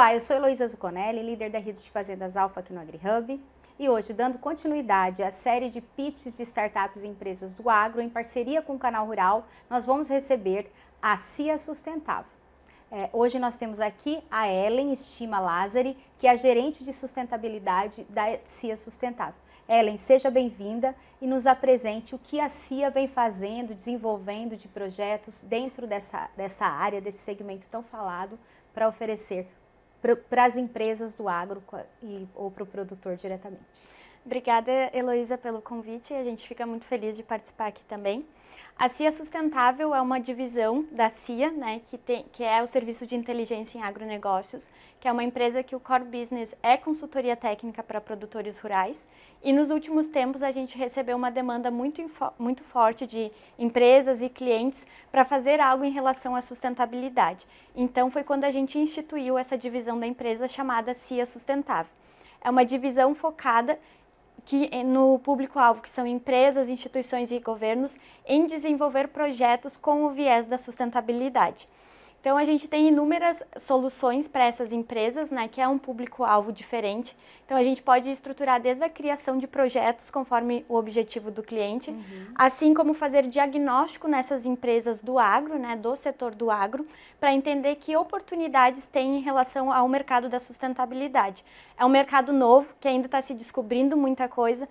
Olá, eu sou Heloísa Zucconelli, líder da rede de fazendas Alfa aqui no AgriHub. E hoje, dando continuidade à série de pitches de startups e empresas do agro, em parceria com o Canal Rural, nós vamos receber a CIA Sustentável. Hoje nós temos aqui a Ellen Estima Lazari, que é a gerente de sustentabilidade da CIA Sustentável. Ellen, seja bem-vinda e nos apresente o que a CIA vem fazendo, desenvolvendo de projetos dentro dessa área, desse segmento tão falado, para oferecer para as empresas do agro ou para o produtor diretamente. Obrigada, Heloísa, pelo convite. A gente fica muito feliz de participar aqui também. A CIA Sustentável é uma divisão da CIA, né, que é o Serviço de Inteligência em Agronegócios, que é uma empresa que o core business é consultoria técnica para produtores rurais. E nos últimos tempos a gente recebeu uma demanda muito forte de empresas e clientes para fazer algo em relação à sustentabilidade. Então foi quando a gente instituiu essa divisão da empresa chamada CIA Sustentável. É uma divisão focada no público-alvo, que são empresas, instituições e governos, em desenvolver projetos com o viés da sustentabilidade. Então, a gente tem inúmeras soluções para essas empresas, né, que é um público-alvo diferente. Então, a gente pode estruturar desde a criação de projetos conforme o objetivo do cliente, assim como fazer diagnóstico nessas empresas do agro, né, do setor do agro, para entender que oportunidades tem em relação ao mercado da sustentabilidade. É um mercado novo, que ainda está se descobrindo muita coisa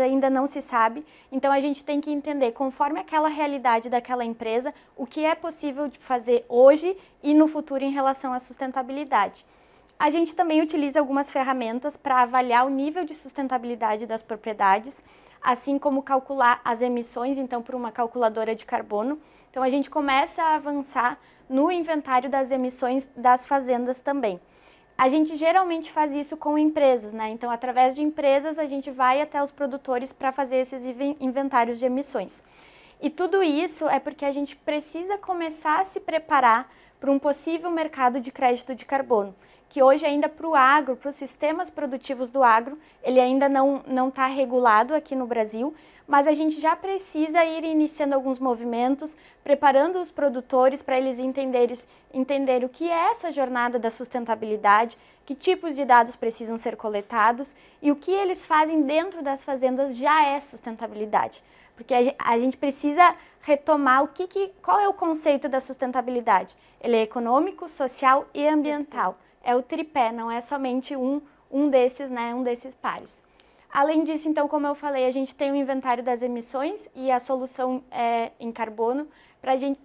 ainda não se sabe, então a gente tem que entender, conforme aquela realidade daquela empresa, o que é possível de fazer hoje e no futuro em relação à sustentabilidade. A gente também utiliza algumas ferramentas para avaliar o nível de sustentabilidade das propriedades, assim como calcular as emissões, então por uma calculadora de carbono. Então a gente começa a avançar no inventário das emissões das fazendas também. A gente geralmente faz isso com empresas, né? Então, através de empresas, a gente vai até os produtores para fazer esses inventários de emissões. E tudo isso é porque a gente precisa começar a se preparar para um possível mercado de crédito de carbono, que hoje ainda para o agro, para os sistemas produtivos do agro, ele ainda não está regulado aqui no Brasil, mas a gente já precisa ir iniciando alguns movimentos, preparando os produtores para eles entenderem o que é essa jornada da sustentabilidade, que tipos de dados precisam ser coletados e o que eles fazem dentro das fazendas já é sustentabilidade. Porque a gente precisa retomar qual é o conceito da sustentabilidade. Ele é econômico, social e ambiental. É o tripé, não é somente um desses, né, um desses pares. Além disso, então, como eu falei, a gente tem o inventário das emissões e a solução em carbono para a gente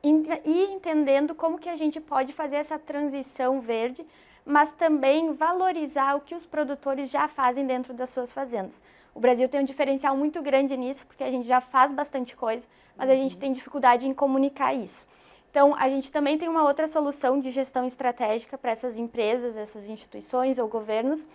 ir entendendo como que a gente pode fazer essa transição verde, mas também valorizar o que os produtores já fazem dentro das suas fazendas. O Brasil tem um diferencial muito grande nisso, porque a gente já faz bastante coisa, mas a gente tem dificuldade em comunicar isso. Então, a gente também tem uma outra solução de gestão estratégica para essas empresas, essas instituições ou governos,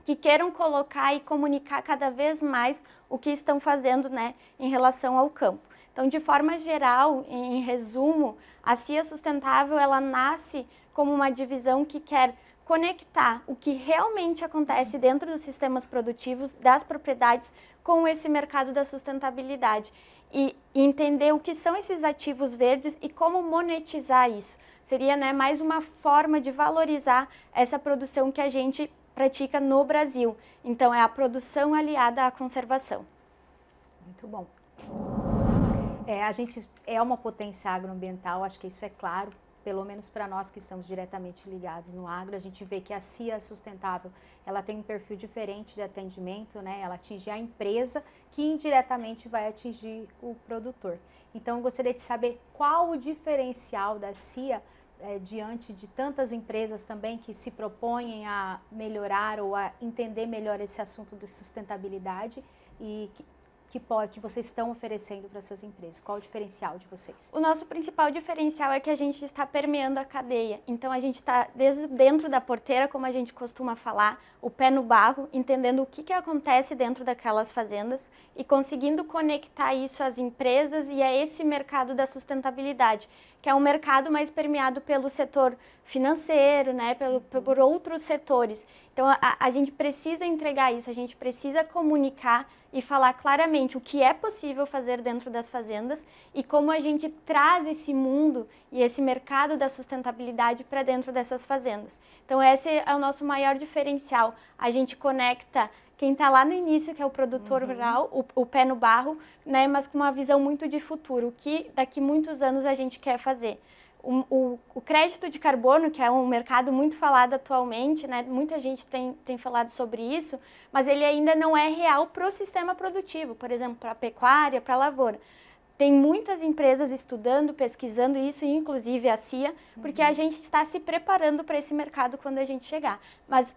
que queiram colocar e comunicar cada vez mais o que estão fazendo, né, em relação ao campo. Então, de forma geral, em resumo, a CIA Sustentável ela nasce como uma divisão que quer conectar o que realmente acontece dentro dos sistemas produtivos das propriedades com esse mercado da sustentabilidade e entender o que são esses ativos verdes e como monetizar isso. Seria, né, mais uma forma de valorizar essa produção que a gente pratica no Brasil. Então, é a produção aliada à conservação. Muito bom. A gente é uma potência agroambiental, acho que isso é claro, pelo menos para nós que estamos diretamente ligados no agro. A gente vê que a CIA Sustentável, ela tem um perfil diferente de atendimento, né? Ela atinge a empresa que indiretamente vai atingir o produtor. Então, eu gostaria de saber qual o diferencial da CIA diante de tantas empresas também que se propõem a melhorar ou a entender melhor esse assunto de sustentabilidade e que vocês estão oferecendo para essas empresas? Qual o diferencial de vocês? O nosso principal diferencial é que a gente está permeando a cadeia. Então, a gente está desde dentro da porteira, como a gente costuma falar, o pé no barro, entendendo o que acontece dentro daquelas fazendas e conseguindo conectar isso às empresas e a esse mercado da sustentabilidade, que é um mercado mais permeado pelo setor financeiro, né, por outros setores. Então, a gente precisa entregar isso, a gente precisa comunicar e falar claramente o que é possível fazer dentro das fazendas e como a gente traz esse mundo e esse mercado da sustentabilidade para dentro dessas fazendas. Então, esse é o nosso maior diferencial. A gente conecta quem está lá no início, que é o produtor rural, o pé no barro, né, mas com uma visão muito de futuro, o que daqui muitos anos a gente quer fazer. O crédito de carbono, que é um mercado muito falado atualmente, né, muita gente tem falado sobre isso, mas ele ainda não é real para o sistema produtivo, por exemplo, para a pecuária, para a lavoura. Tem muitas empresas estudando, pesquisando isso, inclusive a CIA, porque a gente está se preparando para esse mercado quando a gente chegar. Mas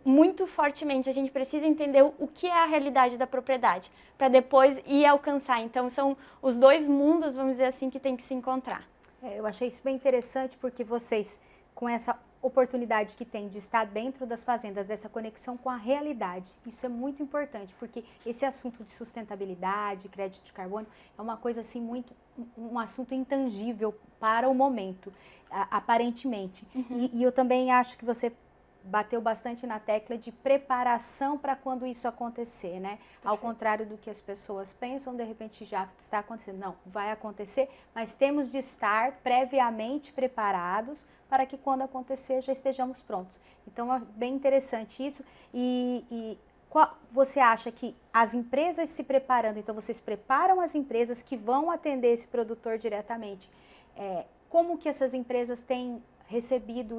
muito fortemente a gente precisa entender o que é a realidade da propriedade, para depois ir alcançar. Então são os dois mundos, vamos dizer assim, que tem que se encontrar. Eu achei isso bem interessante porque vocês, com essa oportunidade que tem de estar dentro das fazendas, dessa conexão com a realidade, isso é muito importante, porque esse assunto de sustentabilidade, crédito de carbono, é uma coisa assim muito, um assunto intangível para o momento, aparentemente. E eu também acho que você bateu bastante na tecla de preparação para quando isso acontecer, né? Perfeito. Ao contrário do que as pessoas pensam, de repente já está acontecendo. Não, vai acontecer, mas temos de estar previamente preparados para que quando acontecer já estejamos prontos. Então é bem interessante isso. Você acha que as empresas se preparando, então vocês preparam as empresas que vão atender esse produtor diretamente, como que essas empresas têm recebido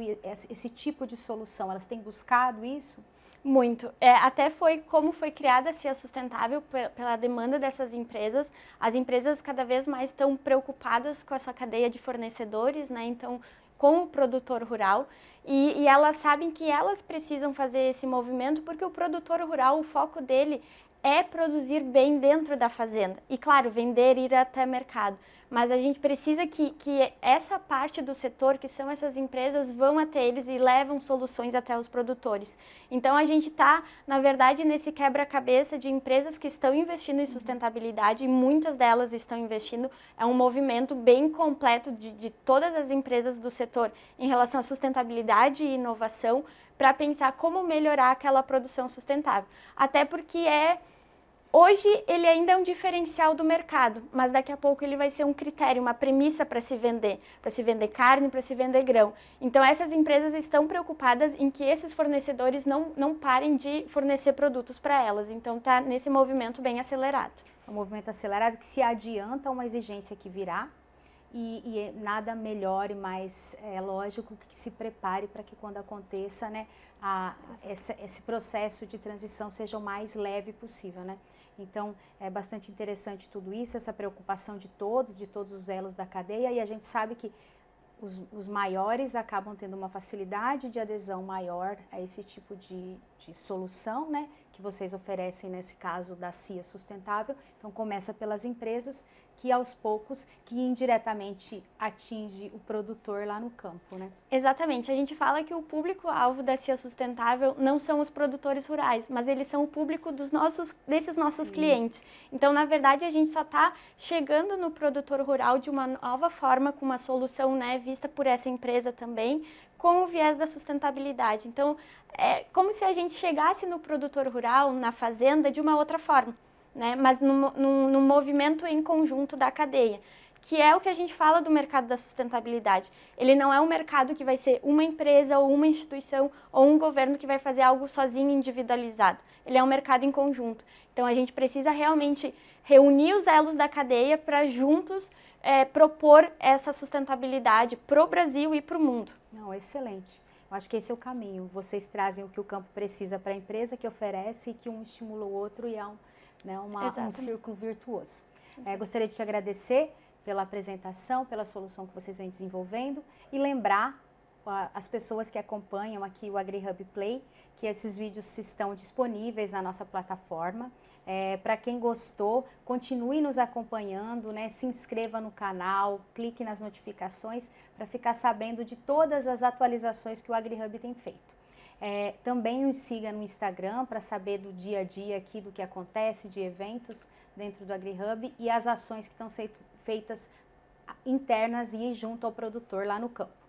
esse tipo de solução? Elas têm buscado isso? Muito. Até foi como foi criada a CIA Sustentável pela demanda dessas empresas. As empresas cada vez mais estão preocupadas com essa cadeia de fornecedores, né? Então, com o produtor rural. E elas sabem que elas precisam fazer esse movimento porque o produtor rural, o foco dele é produzir bem dentro da fazenda. E, claro, vender, ir até mercado. Mas a gente precisa que essa parte do setor, que são essas empresas, vão até eles e levam soluções até os produtores. Então, a gente está, na verdade, nesse quebra-cabeça de empresas que estão investindo em sustentabilidade e muitas delas estão investindo. É um movimento bem completo de todas as empresas do setor em relação à sustentabilidade e inovação para pensar como melhorar aquela produção sustentável. Até porque hoje ele ainda é um diferencial do mercado, mas daqui a pouco ele vai ser um critério, uma premissa para se vender carne, para se vender grão. Então essas empresas estão preocupadas em que esses fornecedores não parem de fornecer produtos para elas. Então está nesse movimento bem acelerado. É um movimento acelerado que se adianta a uma exigência que virá e nada melhor e mais lógico que se prepare para que quando aconteça, né, esse processo de transição seja o mais leve possível, né? Então, é bastante interessante tudo isso, essa preocupação de todos os elos da cadeia, e a gente sabe que os maiores acabam tendo uma facilidade de adesão maior a esse tipo de solução, né, que vocês oferecem nesse caso da CIA Sustentável. Então, começa pelas empresas que aos poucos, que indiretamente atinge o produtor lá no campo, né? Exatamente. A gente fala que o público-alvo da CIA Sustentável não são os produtores rurais, mas eles são o público desses nossos clientes. Então, na verdade, a gente só está chegando no produtor rural de uma nova forma, com uma solução, né, vista por essa empresa também, com o viés da sustentabilidade. Então, é como se a gente chegasse no produtor rural, na fazenda, de uma outra forma, né? Mas num movimento em conjunto da cadeia, que é o que a gente fala do mercado da sustentabilidade. Ele não é um mercado que vai ser uma empresa ou uma instituição ou um governo que vai fazer algo sozinho, individualizado. Ele é um mercado em conjunto. Então a gente precisa realmente reunir os elos da cadeia para juntos propor essa sustentabilidade para o Brasil e para o mundo. Não, excelente. Eu acho que esse é o caminho. Vocês trazem o que o campo precisa para a empresa que oferece e que um estimula o outro e é um círculo virtuoso. Gostaria de te agradecer pela apresentação, pela solução que vocês vêm desenvolvendo e lembrar as pessoas que acompanham aqui o AgriHub Play que esses vídeos estão disponíveis na nossa plataforma. Para quem gostou, continue nos acompanhando, né? Se inscreva no canal, clique nas notificações para ficar sabendo de todas as atualizações que o AgriHub tem feito. Também nos siga no Instagram para saber do dia a dia aqui, do que acontece, de eventos dentro do AgriHub e as ações que estão sendo feitas internas e junto ao produtor lá no campo.